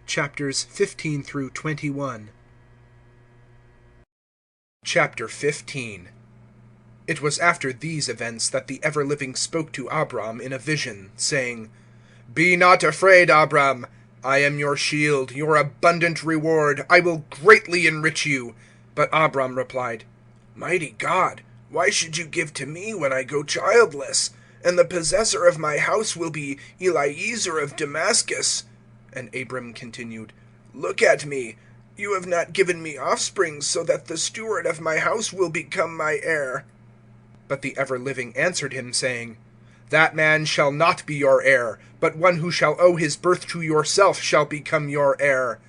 chapters 15 through 21. Chapter 15. It was after these events that the ever-living spoke to Abram in a vision, saying, Be not afraid, Abram. I am your shield, your abundant reward. I will greatly enrich you. But Abram replied, Mighty God, why should you give to me when I go childless? And the possessor of my house will be Eliezer of Damascus. And Abram continued, Look at me. You have not given me offspring, so that the steward of my house will become my heir. But the ever-living answered him, saying, That man shall not be your heir, but one who shall owe his birth to yourself shall become your heir.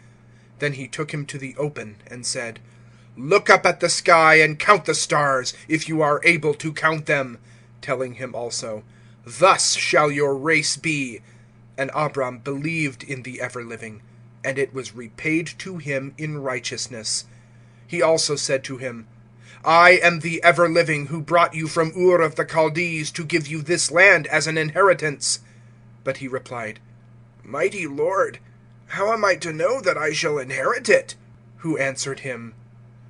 Then he took him to the open, and said, Look up at the sky and count the stars, if you are able to count them. Telling him also, Thus shall your race be. And Abram believed in the ever-living, and it was repaid to him in righteousness. He also said to him, I am the ever-living who brought you from Ur of the Chaldees to give you this land as an inheritance. But he replied, Mighty Lord, how am I to know that I shall inherit it? Who answered him,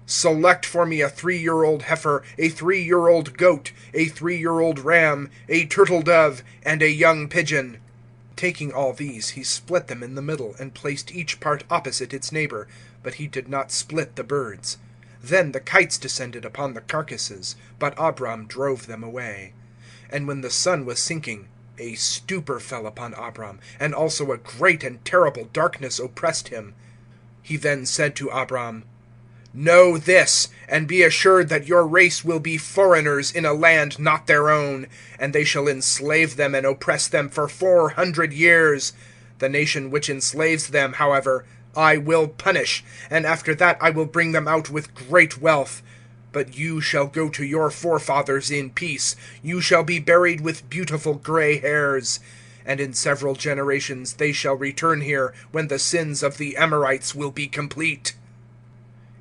Select for me a 3-year-old heifer, a 3-year-old goat, a 3-year-old ram, a turtle dove, and a young pigeon. Taking all these, he split them in the middle, and placed each part opposite its neighbor, but he did not split the birds. Then the kites descended upon the carcasses, but Abram drove them away. And when the sun was sinking, a stupor fell upon Abram, and also a great and terrible darkness oppressed him. He then said to Abram, Know this, and be assured that your race will be foreigners in a land not their own, and they shall enslave them and oppress them for 400 years. The nation which enslaves them, however, I will punish, and after that I will bring them out with great wealth. But you shall go to your forefathers in peace. You shall be buried with beautiful gray hairs. And in several generations they shall return here, when the sins of the Amorites will be complete.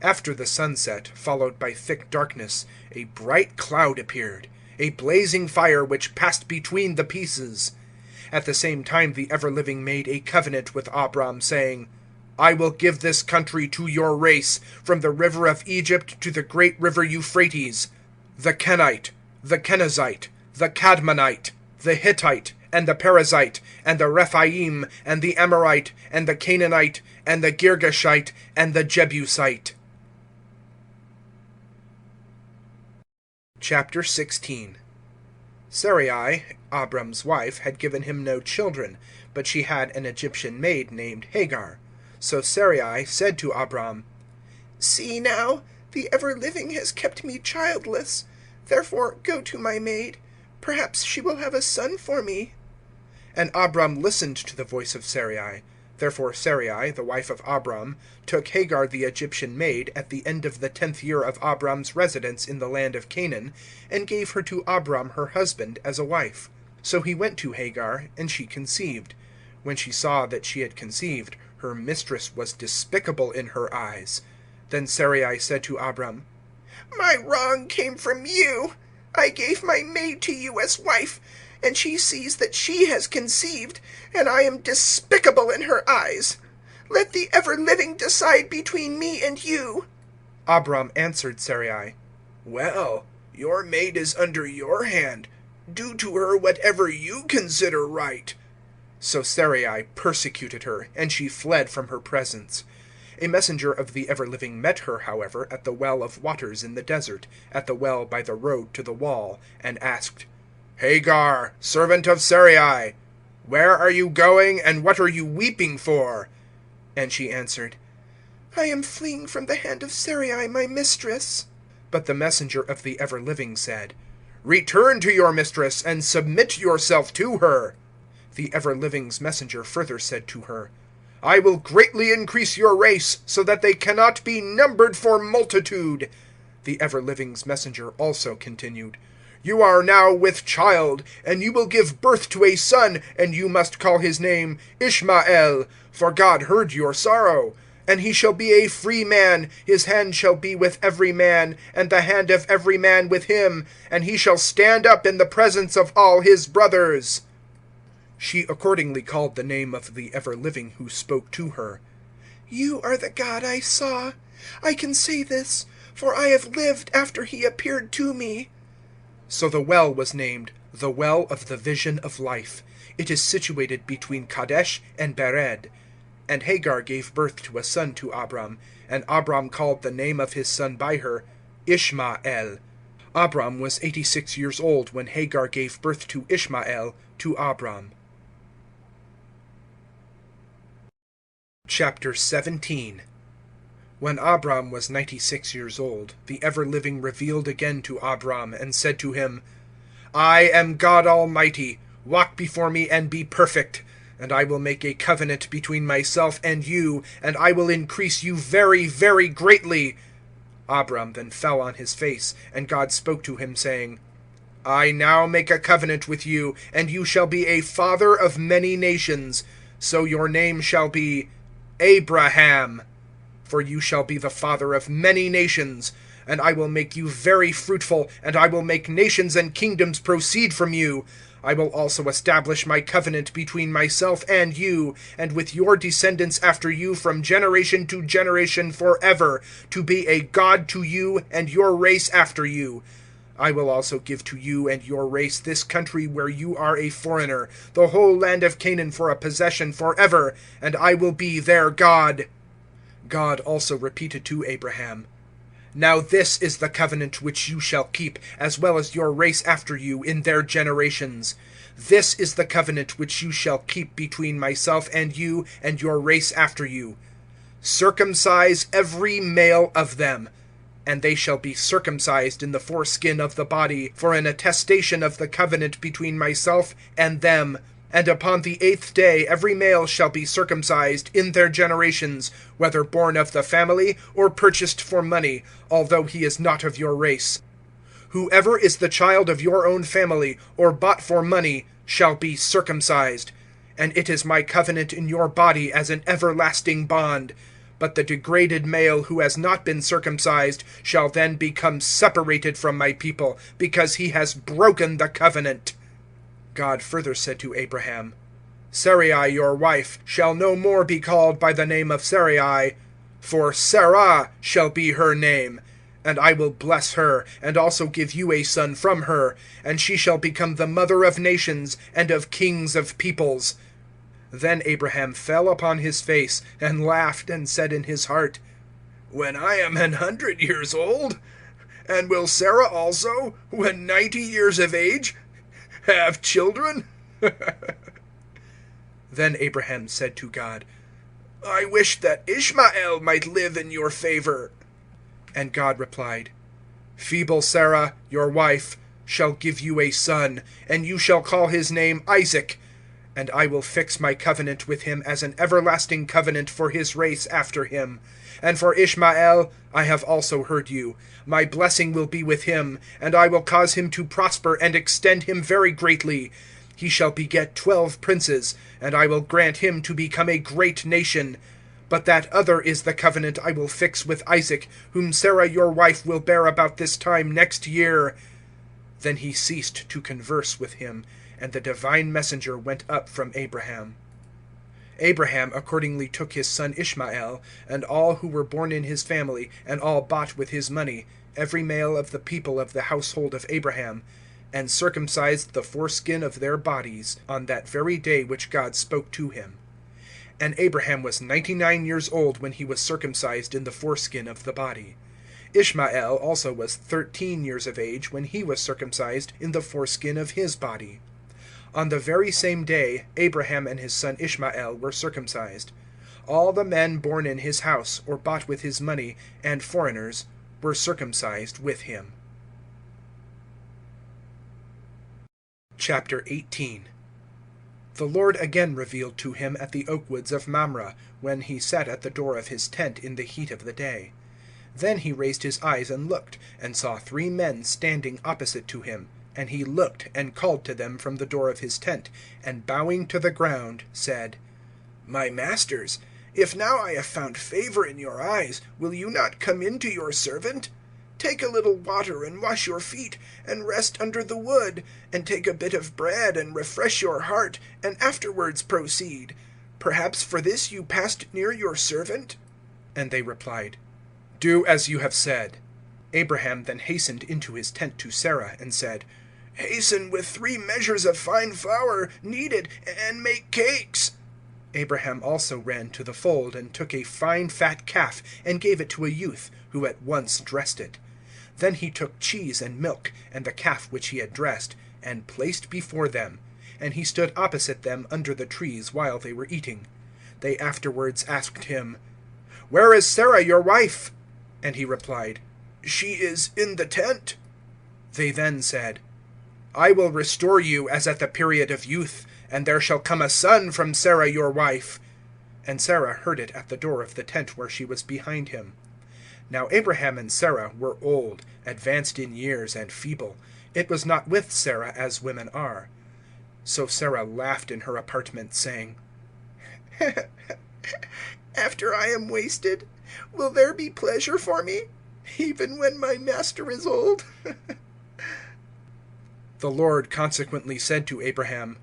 After the sunset, followed by thick darkness, a bright cloud appeared, a blazing fire which passed between the pieces. At the same time the ever-living made a covenant with Abram, saying, I will give this country to your race, from the river of Egypt to the great river Euphrates, the Kenite, the Kenizzite, the Cadmonite, the Hittite, and the Perizzite, and the Rephaim, and the Amorite, and the Canaanite, and the Girgashite, and the Jebusite. Chapter 16. Sarai, Abram's wife, had given him no children, but she had an Egyptian maid named Hagar. So Sarai said to Abram, See now, the ever-living has kept me childless. Therefore go to my maid. Perhaps she will have a son for me. And Abram listened to the voice of Sarai. Therefore Sarai, the wife of Abram, took Hagar the Egyptian maid at the end of the 10th year of Abram's residence in the land of Canaan, and gave her to Abram her husband as a wife. So he went to Hagar, and she conceived. When she saw that she had conceived, her mistress was despicable in her eyes. Then Sarai said to Abram, My wrong came from you. I gave my maid to you as wife, and she sees that she has conceived, and I am despicable in her eyes. Let the ever-living decide between me and you. Abram answered Sarai, Well, your maid is under your hand. Do to her whatever you consider right. So Sarai persecuted her, and she fled from her presence. A messenger of the ever-living met her, however, at the well of waters in the desert, at the well by the road to the wall, and asked, Hagar, servant of Sarai, where are you going, and what are you weeping for? And she answered, I am fleeing from the hand of Sarai, my mistress. But the messenger of the ever-living said, Return to your mistress, and submit yourself to her. The ever-living's messenger further said to her, I will greatly increase your race, so that they cannot be numbered for multitude. The ever-living's messenger also continued, You are now with child, and you will give birth to a son, and you must call his name Ishmael, for God heard your sorrow. And he shall be a free man, his hand shall be with every man, and the hand of every man with him, and he shall stand up in the presence of all his brothers. She accordingly called the name of the ever-living who spoke to her. "You are the God I saw. I can say this, for I have lived after he appeared to me." So the well was named the Well of the Vision of Life. It is situated between Kadesh and Bered. And Hagar gave birth to a son to Abram, and Abram called the name of his son by her Ishmael. Abram was 86 years old when Hagar gave birth to Ishmael to Abram. Chapter 17. When Abram was 96 years old, the ever-living revealed again to Abram, and said to him, "I am God Almighty. Walk before me and be perfect. And I will make a covenant between myself and you, and I will increase you very, very greatly." Abram then fell on his face, and God spoke to him, saying, "I now make a covenant with you, and you shall be a father of many nations. So your name shall be Abraham. For you shall be the father of many nations. And I will make you very fruitful, and I will make nations and kingdoms proceed from you. I will also establish my covenant between myself and you, and with your descendants after you from generation to generation forever, to be a God to you and your race after you. I will also give to you and your race this country where you are a foreigner, the whole land of Canaan for a possession forever, and I will be their God." God also repeated to Abraham, "Now this is the covenant which you shall keep, as well as your race after you, in their generations. This is the covenant which you shall keep between myself and you and your race after you. Circumcise every male of them. And they shall be circumcised in the foreskin of the body, for an attestation of the covenant between myself and them. And upon the 8th day every male shall be circumcised in their generations, whether born of the family or purchased for money, although he is not of your race. Whoever is the child of your own family, or bought for money, shall be circumcised. And it is my covenant in your body as an everlasting bond. But the degraded male who has not been circumcised shall then become separated from my people, because he has broken the covenant." God further said to Abraham, "Sarai your wife shall no more be called by the name of Sarai, for Sarah shall be her name. And I will bless her, and also give you a son from her, and she shall become the mother of nations, and of kings of peoples." Then Abraham fell upon his face, and laughed, and said in his heart, "When I am 100 years old? And will Sarah also, when 90 years of age, have children?" Then Abraham said to God, "I wish that Ishmael might live in your favor." And God replied, "Feeble Sarah, your wife, shall give you a son, and you shall call his name Isaac. And I will fix my covenant with him as an everlasting covenant for his race after him. And for Ishmael I have also heard you. My blessing will be with him, and I will cause him to prosper and extend him very greatly. He shall beget 12 princes, and I will grant him to become a great nation. But that other is the covenant I will fix with Isaac, whom Sarah your wife will bear about this time next year." Then he ceased to converse with him, and the divine messenger went up from Abraham. Abraham accordingly took his son Ishmael, and all who were born in his family, and all bought with his money, every male of the people of the household of Abraham, and circumcised the foreskin of their bodies, on that very day which God spoke to him. And Abraham was 99 years old when he was circumcised in the foreskin of the body. Ishmael also was 13 years of age when he was circumcised in the foreskin of his body. On the very same day Abraham and his son Ishmael were circumcised. All the men born in his house, or bought with his money, and foreigners, were circumcised with him. Chapter 18. The Lord again revealed to him at the oak woods of Mamre, when he sat at the door of his tent in the heat of the day. Then he raised his eyes and looked, and saw 3 men standing opposite to him. And he looked, and called to them from the door of his tent, and bowing to the ground, said, "My masters, if now I have found favor in your eyes, will you not come in to your servant? Take a little water and wash your feet, and rest under the wood, and take a bit of bread and refresh your heart, and afterwards proceed. Perhaps for this you passed near your servant?" And they replied, "Do as you have said." Abraham then hastened into his tent to Sarah, and said, "Hasten with 3 measures of fine flour, kneaded, and make cakes." Abraham also ran to the fold, and took a fine fat calf, and gave it to a youth, who at once dressed it. Then he took cheese and milk, and the calf which he had dressed, and placed before them. And he stood opposite them under the trees while they were eating. They afterwards asked him, "Where is Sarah your wife?" And he replied, "She is in the tent." They then said, "I will restore you as at the period of youth, and there shall come a son from Sarah your wife." And Sarah heard it at the door of the tent where she was behind him. Now Abraham and Sarah were old, advanced in years, and feeble. It was not with Sarah as women are. So Sarah laughed in her apartment, saying, "After I am wasted, will there be pleasure for me, even when my master is old?" The Lord consequently said to Abraham,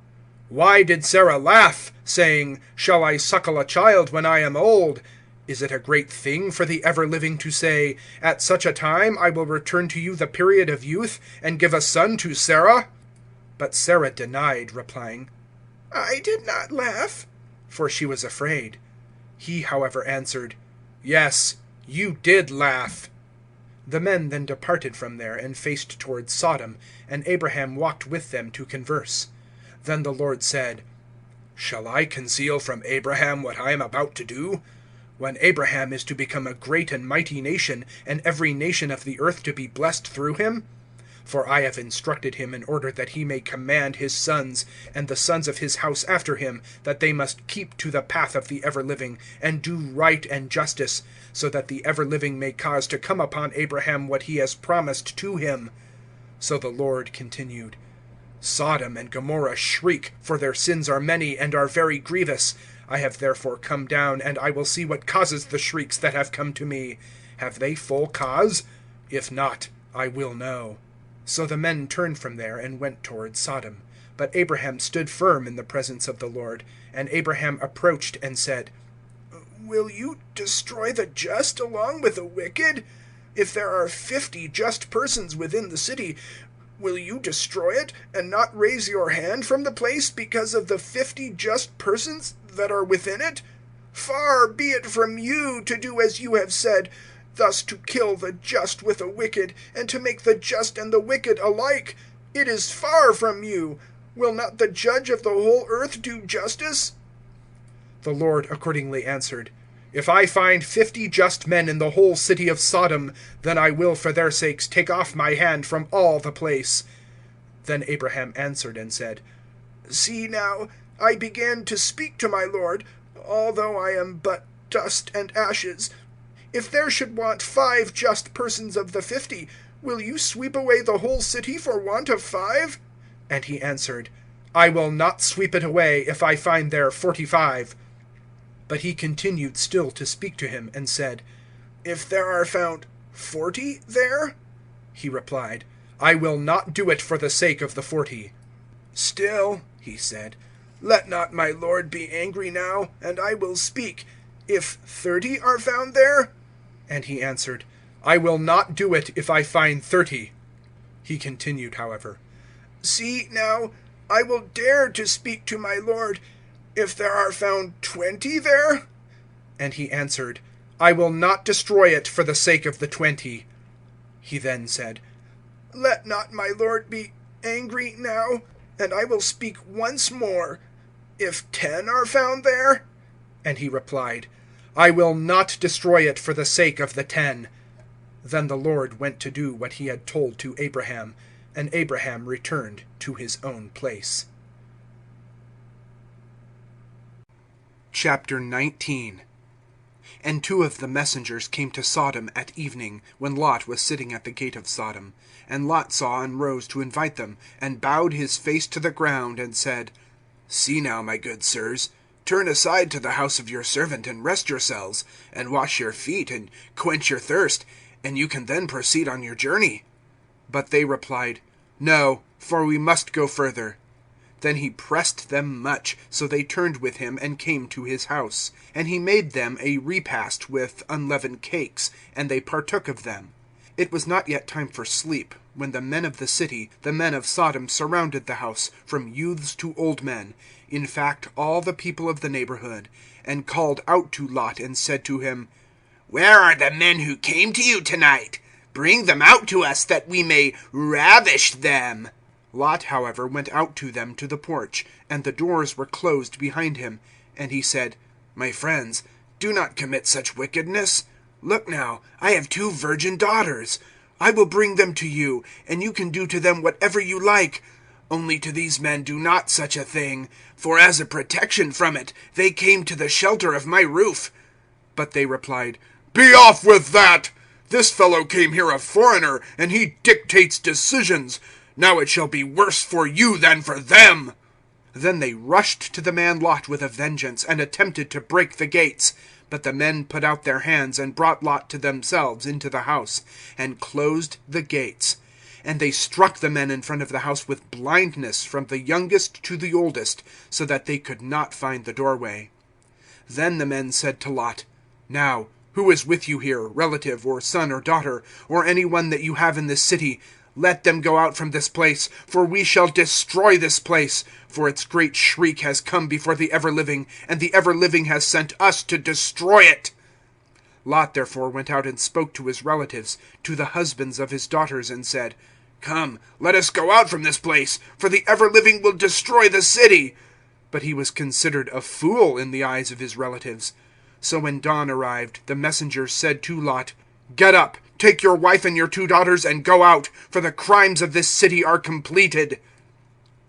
"Why did Sarah laugh, saying, 'Shall I suckle a child when I am old?' Is it a great thing for the ever-living to say, 'At such a time I will return to you the period of youth, and give a son to Sarah'?" But Sarah denied, replying, "I did not laugh," for she was afraid. He, however, answered, "Yes, you did laugh." The men then departed from there, and faced towards Sodom, and Abraham walked with them to converse. Then the Lord said, "Shall I conceal from Abraham what I am about to do? When Abraham is to become a great and mighty nation, and every nation of the earth to be blessed through him? For I have instructed him in order that he may command his sons, and the sons of his house after him, that they must keep to the path of the ever-living, and do right and justice, so that the ever-living may cause to come upon Abraham what he has promised to him." So the Lord continued, "Sodom and Gomorrah shriek, for their sins are many, and are very grievous. I have therefore come down, and I will see what causes the shrieks that have come to me. Have they full cause? If not, I will know." So the men turned from there, and went towards Sodom. But Abraham stood firm in the presence of the Lord. And Abraham approached and said, "Will you destroy the just along with the wicked? If there are 50 just persons within the city, will you destroy it, and not raise your hand from the place because of the 50 just persons that are within it? Far be it from you to do as you have said, thus to kill the just with the wicked, and to make the just and the wicked alike. It is far from you. Will not the judge of the whole earth do justice?" The Lord accordingly answered, "If I find 50 just men in the whole city of Sodom, then I will for their sakes take off my hand from all the place." Then Abraham answered and said, "See now, I began to speak to my Lord, although I am but dust and ashes. If there should want 5 just persons of the 50, will you sweep away the whole city for want of 5? And he answered, "I will not sweep it away, if I find there 45. But he continued still to speak to him, and said, "If there are found 40 there?" He replied, "I will not do it for the sake of the 40. "Still," he said, "let not my lord be angry now, and I will speak. If 30 are found there?" And he answered, "I will not do it if I find 30. He continued, however, "See now, I will dare to speak to my lord. If there are found 20 there?" And he answered, "I will not destroy it for the sake of the 20. He then said, "Let not my lord be angry now, and I will speak once more. If 10 are found there?" And he replied, "I will not destroy it for the sake of the 10. Then the Lord went to do what he had told to Abraham, and Abraham returned to his own place. Chapter 19. And 2 of the messengers came to Sodom at evening, when Lot was sitting at the gate of Sodom. And Lot saw and rose to invite them, and bowed his face to the ground, and said, "See now, my good sirs, turn aside to the house of your servant, and rest yourselves, and wash your feet, and quench your thirst, and you can then proceed on your journey." But they replied, "No, for we must go further." Then he pressed them much, so they turned with him, and came to his house. And he made them a repast with unleavened cakes, and they partook of them. It was not yet time for sleep, when the men of the city, the men of Sodom, surrounded the house, from youths to old men, in fact all the people of the neighborhood, and called out to Lot, and said to him, "Where are the men who came to you tonight? Bring them out to us, that we may ravish them." Lot, however, went out to them to the porch, and the doors were closed behind him. And he said, "My friends, do not commit such wickedness. Look now, I have 2 virgin daughters. I will bring them to you, and you can do to them whatever you like. Only to these men do not such a thing, for as a protection from it, they came to the shelter of my roof." But they replied, "Be off with that! This fellow came here a foreigner, and he dictates decisions. Now it shall be worse for you than for them." Then they rushed to the man Lot with a vengeance, and attempted to break the gates. But the men put out their hands, and brought Lot to themselves into the house, and closed the gates. And they struck the men in front of the house with blindness, from the youngest to the oldest, so that they could not find the doorway. Then the men said to Lot, "Now, who is with you here, relative, or son or daughter, or any one that you have in this city? Let them go out from this place, for we shall destroy this place. For its great shriek has come before the ever-living, and the ever-living has sent us to destroy it." Lot therefore went out and spoke to his relatives, to the husbands of his daughters, and said, "Come, let us go out from this place, for the ever-living will destroy the city." But he was considered a fool in the eyes of his relatives. So when dawn arrived, the messengers said to Lot, "Get up, take your wife and your 2 daughters, and go out, for the crimes of this city are completed."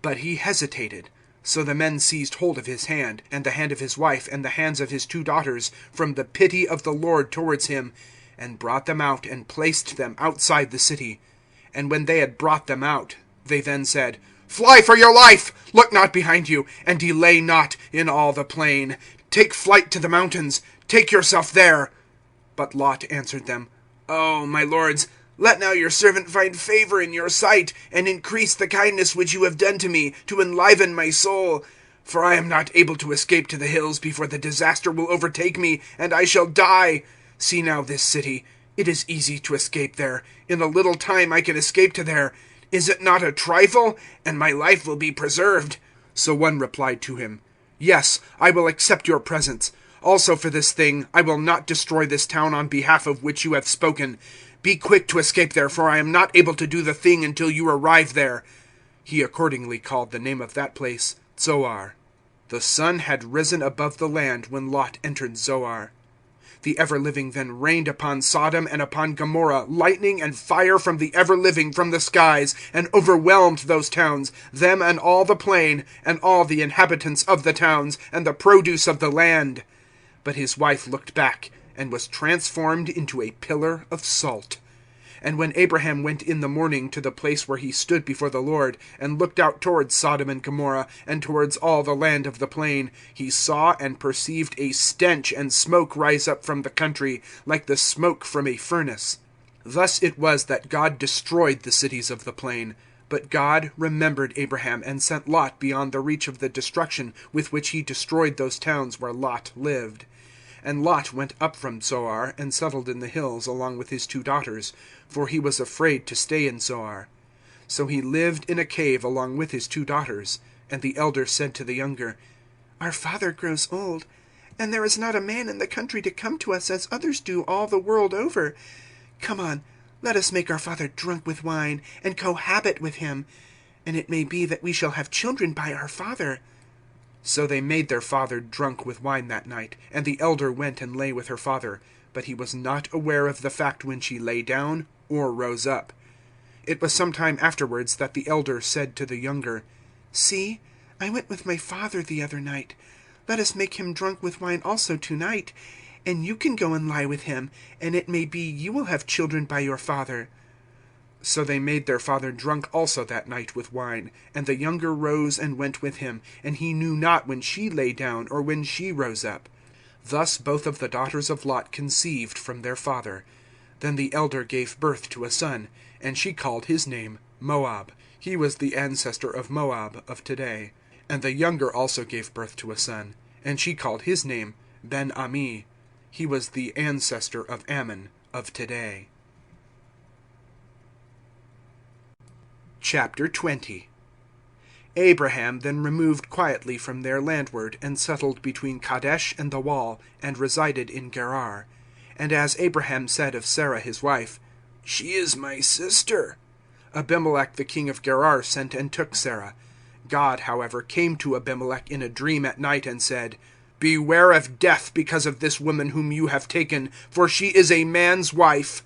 But he hesitated. So the men seized hold of his hand, and the hand of his wife, and the hands of his 2 daughters, from the pity of the Lord towards him, and brought them out, and placed them outside the city. And when they had brought them out, they then said, "Fly for your life! Look not behind you, and delay not in all the plain. Take flight to the mountains. Take yourself there." But Lot answered them, "Oh, my lords, let now your servant find favor in your sight, and increase the kindness which you have done to me, to enliven my soul. For I am not able to escape to the hills before the disaster will overtake me, and I shall die. See now this city. It is easy to escape there. In a little time I can escape to there. Is it not a trifle? And my life will be preserved." So one replied to him, "Yes, I will accept your presents. Also for this thing, I will not destroy this town on behalf of which you have spoken. Be quick to escape there, for I am not able to do the thing until you arrive there." He accordingly called the name of that place Zoar. The sun had risen above the land when Lot entered Zoar. The ever-living then rained upon Sodom and upon Gomorrah lightning and fire from the ever-living from the skies, and overwhelmed those towns, them and all the plain, and all the inhabitants of the towns, and the produce of the land. But his wife looked back, and was transformed into a pillar of salt. And when Abraham went in the morning to the place where he stood before the Lord, and looked out towards Sodom and Gomorrah, and towards all the land of the plain, he saw and perceived a stench and smoke rise up from the country, like the smoke from a furnace. Thus it was that God destroyed the cities of the plain. But God remembered Abraham, and sent Lot beyond the reach of the destruction with which he destroyed those towns where Lot lived. And Lot went up from Zoar, and settled in the hills along with his 2 daughters, for he was afraid to stay in Zoar. So he lived in a cave along with his 2 daughters. And the elder said to the younger, "Our father grows old, and there is not a man in the country to come to us as others do all the world over. Come on, let us make our father drunk with wine, and cohabit with him, and it may be that we shall have children by our father." So they made their father drunk with wine that night, and the elder went and lay with her father, but he was not aware of the fact when she lay down or rose up. It was some time afterwards that the elder said to the younger, "See, I went with my father the other night. Let us make him drunk with wine also tonight, and you can go and lie with him, and it may be you will have children by your father." So they made their father drunk also that night with wine. And the younger rose and went with him, and he knew not when she lay down or when she rose up. Thus both of the daughters of Lot conceived from their father. Then the elder gave birth to a son, and she called his name Moab. He was the ancestor of Moab of today. And the younger also gave birth to a son, and she called his name Ben-Ami. He was the ancestor of Ammon of today. Chapter 20. Abraham then removed quietly from there landward, and settled between Kadesh and the wall, and resided in Gerar. And as Abraham said of Sarah his wife, "She is my sister," Abimelech the king of Gerar sent and took Sarah. God, however, came to Abimelech in a dream at night, and said, "Beware of death because of this woman whom you have taken, for she is a man's wife."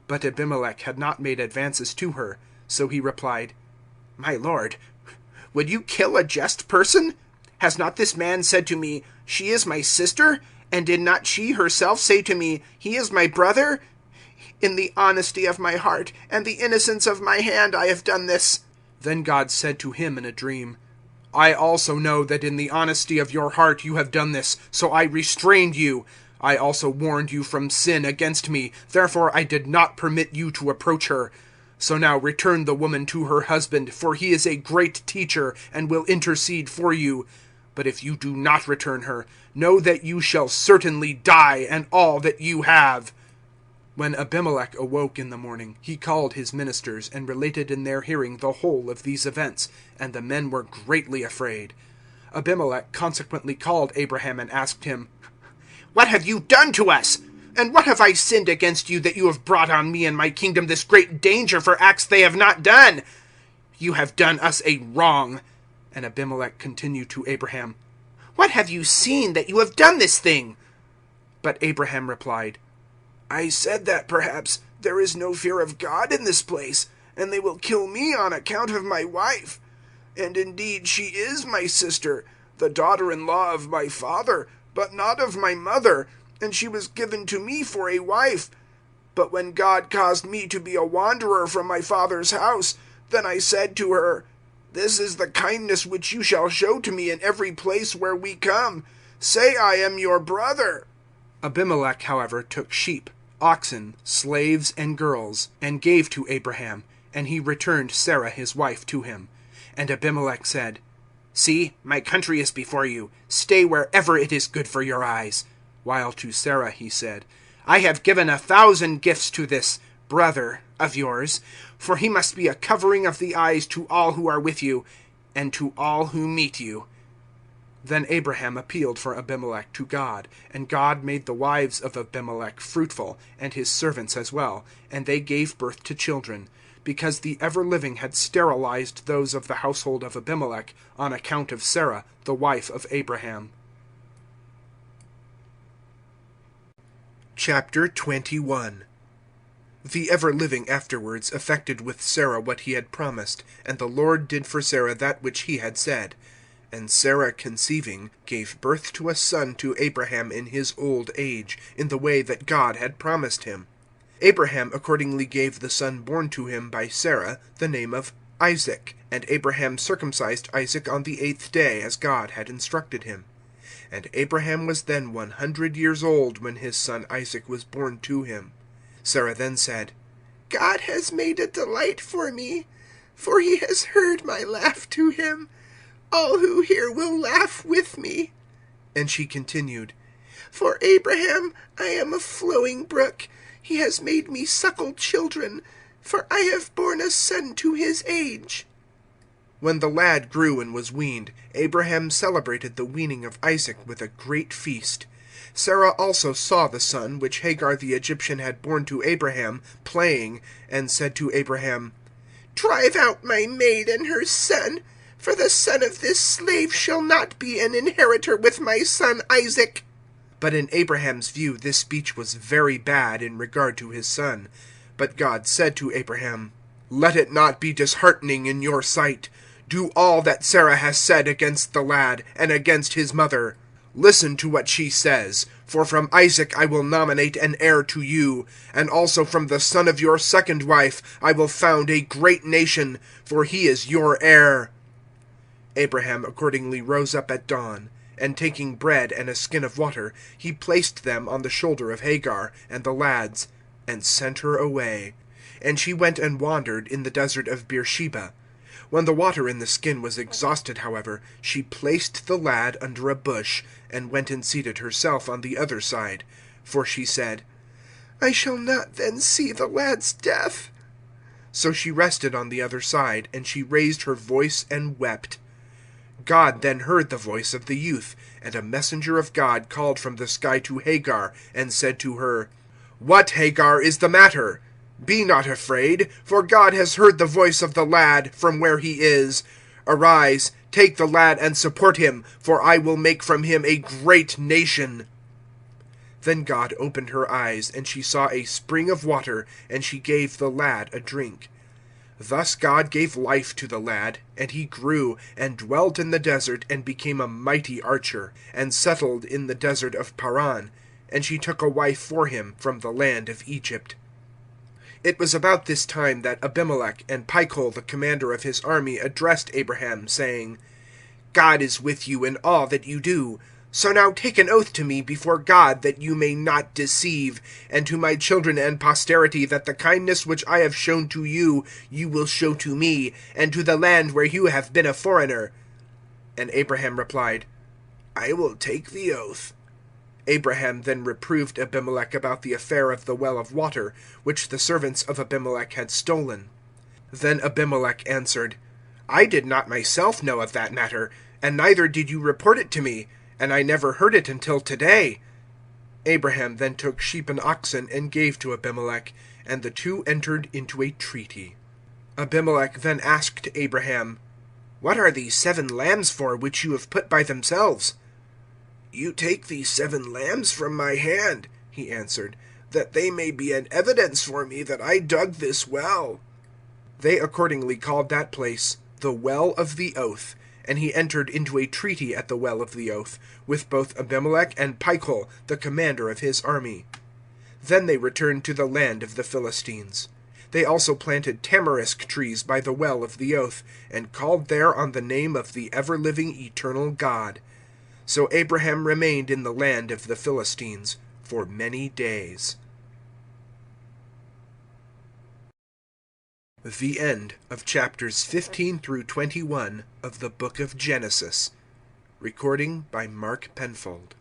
But Abimelech had not made advances to her. So he replied, "My lord, would you kill a just person? Has not this man said to me, 'She is my sister'? And did not she herself say to me, 'He is my brother'? In the honesty of my heart and the innocence of my hand I have done this." Then God said to him in a dream, "I also know that in the honesty of your heart you have done this, so I restrained you. I also warned you from sin against me, therefore I did not permit you to approach her. So now return the woman to her husband, for he is a great teacher, and will intercede for you. But if you do not return her, know that you shall certainly die, and all that you have." When Abimelech awoke in the morning, he called his ministers, and related in their hearing the whole of these events, and the men were greatly afraid. Abimelech consequently called Abraham and asked him, "What have you done to us? And what have I sinned against you, that you have brought on me and my kingdom this great danger for acts they have not done? You have done us a wrong." And Abimelech continued to Abraham, "What have you seen, that you have done this thing?" But Abraham replied, "I said that perhaps there is no fear of God in this place, and they will kill me on account of my wife. And indeed she is my sister, the daughter-in-law of my father, but not of my mother, and she was given to me for a wife. But when God caused me to be a wanderer from my father's house, then I said to her, 'This is the kindness which you shall show to me in every place where we come. Say I am your brother.'" Abimelech, however, took sheep, oxen, slaves, and girls, and gave to Abraham, and he returned Sarah his wife to him. And Abimelech said, "See, my country is before you. Stay wherever it is good for your eyes." While to Sarah he said, "I have given 1,000 gifts to this brother of yours, for he must be a covering of the eyes to all who are with you, and to all who meet you." Then Abraham appealed for Abimelech to God, and God made the wives of Abimelech fruitful, and his servants as well, and they gave birth to children, because the ever-living had sterilized those of the household of Abimelech on account of Sarah, the wife of Abraham. Chapter 21. The ever-living afterwards effected with Sarah what he had promised, and the Lord did for Sarah that which he had said. And Sarah conceiving gave birth to a son to Abraham in his old age, in the way that God had promised him. Abraham accordingly gave the son born to him by Sarah the name of Isaac, and Abraham circumcised Isaac on the 8th day, as God had instructed him. And Abraham was then 100 years old when his son Isaac was born to him. Sarah then said, "God has made a delight for me, for he has heard my laugh to him. All who hear will laugh with me." And she continued, "For Abraham I am a flowing brook. He has made me suckle children, for I have borne a son to his age." When the lad grew and was weaned, Abraham celebrated the weaning of Isaac with a great feast. Sarah also saw the son which Hagar the Egyptian had borne to Abraham, playing, and said to Abraham, "Drive out my maid and her son, for the son of this slave shall not be an inheritor with my son Isaac." But in Abraham's view this speech was very bad in regard to his son. But God said to Abraham, "Let it not be disheartening in your sight. Do all that Sarah has said against the lad, and against his mother. Listen to what she says, for from Isaac I will nominate an heir to you, and also from the son of your second wife I will found a great nation, for he is your heir." Abraham accordingly rose up at dawn, and taking bread and a skin of water, he placed them on the shoulder of Hagar and the lads, and sent her away. And she went and wandered in the desert of Beersheba. When the water in the skin was exhausted, however, she placed the lad under a bush, and went and seated herself on the other side. For she said, I shall not then see the lad's death. So she rested on the other side, and she raised her voice and wept. God then heard the voice of the youth, and a messenger of God called from the sky to Hagar, and said to her, What, Hagar, is the matter? Be not afraid, for God has heard the voice of the lad from where he is. Arise, take the lad and support him, for I will make from him a great nation. Then God opened her eyes, and she saw a spring of water, and she gave the lad a drink. Thus God gave life to the lad, and he grew, and dwelt in the desert, and became a mighty archer, and settled in the desert of Paran. And she took a wife for him from the land of Egypt. It was about this time that Abimelech and Pichol the commander of his army addressed Abraham, saying, God is with you in all that you do. So now take an oath to me before God that you may not deceive, and to my children and posterity that the kindness which I have shown to you, you will show to me, and to the land where you have been a foreigner. And Abraham replied, I will take the oath. Abraham then reproved Abimelech about the affair of the well of water, which the servants of Abimelech had stolen. Then Abimelech answered, I did not myself know of that matter, and neither did you report it to me, and I never heard it until today. Abraham then took sheep and oxen and gave to Abimelech, and the two entered into a treaty. Abimelech then asked Abraham, What are these 7 lambs for which you have put by themselves? You take these 7 lambs from my hand, he answered, that they may be an evidence for me that I dug this well. They accordingly called that place the Well of the Oath, and he entered into a treaty at the Well of the Oath, with both Abimelech and Pichol, the commander of his army. Then they returned to the land of the Philistines. They also planted tamarisk trees by the Well of the Oath, and called there on the name of the ever-living eternal God. So Abraham remained in the land of the Philistines for many days. The end of chapters 15 through 21 of the book of Genesis. Recording by Mark Penfold.